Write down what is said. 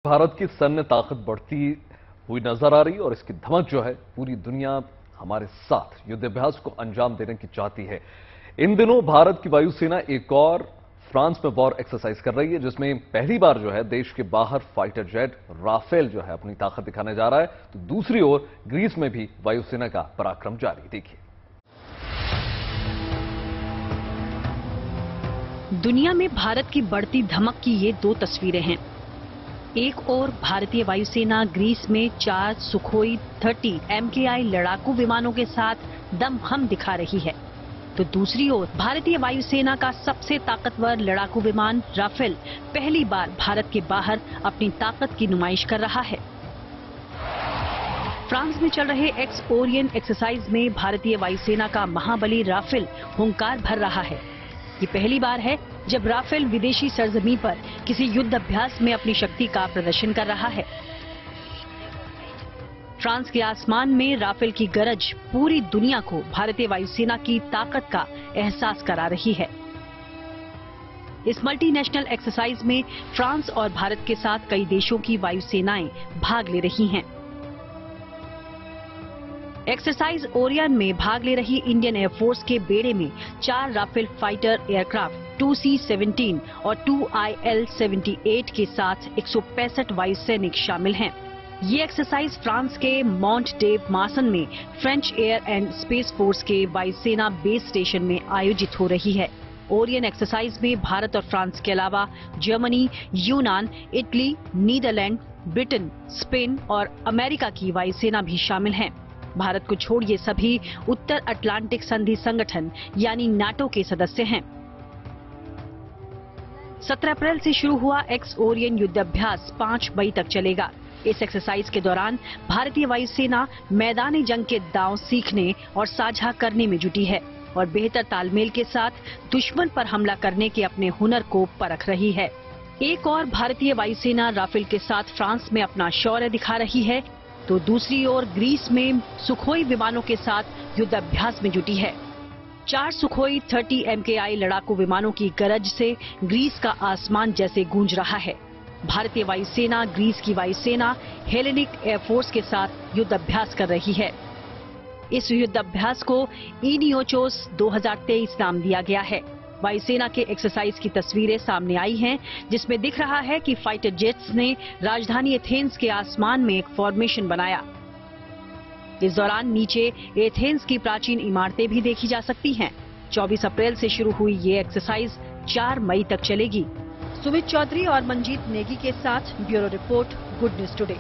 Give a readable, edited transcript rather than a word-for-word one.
भारत की सैन्य ताकत बढ़ती हुई नजर आ रही है और इसकी धमक जो है पूरी दुनिया हमारे साथ युद्धाभ्यास को अंजाम देने की चाहती है। इन दिनों भारत की वायुसेना एक और फ्रांस में वॉर एक्सरसाइज कर रही है, जिसमें पहली बार जो है देश के बाहर फाइटर जेट राफेल जो है अपनी ताकत दिखाने जा रहा है। तो दूसरी ओर ग्रीस में भी वायुसेना का पराक्रम जारी। देखिए, दुनिया में भारत की बढ़ती धमक की ये दो तस्वीरें हैं। एक ओर भारतीय वायुसेना ग्रीस में 4 सुखोई 30 MKI लड़ाकू विमानों के साथ दमखम दिखा रही है, तो दूसरी ओर भारतीय वायुसेना का सबसे ताकतवर लड़ाकू विमान राफेल पहली बार भारत के बाहर अपनी ताकत की नुमाइश कर रहा है। फ्रांस में चल रहे एक्स ओरियन एक्सरसाइज में भारतीय वायुसेना का महाबली राफेल हुंकार भर रहा है। ये पहली बार है जब राफेल विदेशी सरजमीं पर किसी युद्ध अभ्यास में अपनी शक्ति का प्रदर्शन कर रहा है। फ्रांस के आसमान में राफेल की गरज पूरी दुनिया को भारतीय वायुसेना की ताकत का एहसास करा रही है। इस मल्टीनेशनल एक्सरसाइज में फ्रांस और भारत के साथ कई देशों की वायुसेनाएं भाग ले रही हैं। एक्सरसाइज ओरियन में भाग ले रही इंडियन एयरफोर्स के बेड़े में 4 राफेल फाइटर एयरक्राफ्ट 2C-17 और 2IL-78 के साथ 165 वायुसैनिक शामिल हैं। ये एक्सरसाइज फ्रांस के मॉन्ट डेव मासन में French air and space force के वायुसेना बेस स्टेशन में आयोजित हो रही है। ओरियन एक्सरसाइज में भारत और फ्रांस के अलावा जर्मनी, यूनान, इटली, नीदरलैंड, ब्रिटेन, स्पेन और अमेरिका की वायुसेना भी शामिल हैं। भारत को छोड़ ये सभी उत्तर अटलांटिक संधि संगठन यानी नाटो के सदस्य हैं। 17 अप्रैल से शुरू हुआ एक्स ओरियन युद्धाभ्यास 5 मई तक चलेगा। इस एक्सरसाइज के दौरान भारतीय वायुसेना मैदानी जंग के दांव सीखने और साझा करने में जुटी है और बेहतर तालमेल के साथ दुश्मन पर हमला करने के अपने हुनर को परख रही है। एक और भारतीय वायुसेना राफेल के साथ फ्रांस में अपना शौर्य दिखा रही है, तो दूसरी ओर ग्रीस में सुखोई विमानों के साथ युद्धाभ्यास में जुटी है। 4 सुखोई 30 MKI लड़ाकू विमानों की गरज से ग्रीस का आसमान जैसे गूंज रहा है। भारतीय वायुसेना ग्रीस की वायुसेना हेलेनिक एयरफोर्स के साथ युद्धाभ्यास कर रही है। इस युद्धाभ्यास को इनियोचोस 2023 नाम दिया गया है। वायुसेना के एक्सरसाइज की तस्वीरें सामने आई हैं, जिसमें दिख रहा है कि फाइटर जेट्स ने राजधानी एथेंस के आसमान में एक फॉर्मेशन बनाया। इस दौरान नीचे एथेंस की प्राचीन इमारतें भी देखी जा सकती हैं। 24 अप्रैल से शुरू हुई ये एक्सरसाइज 4 मई तक चलेगी। सुमित चौधरी और मंजीत नेगी के साथ bureau report, good news today.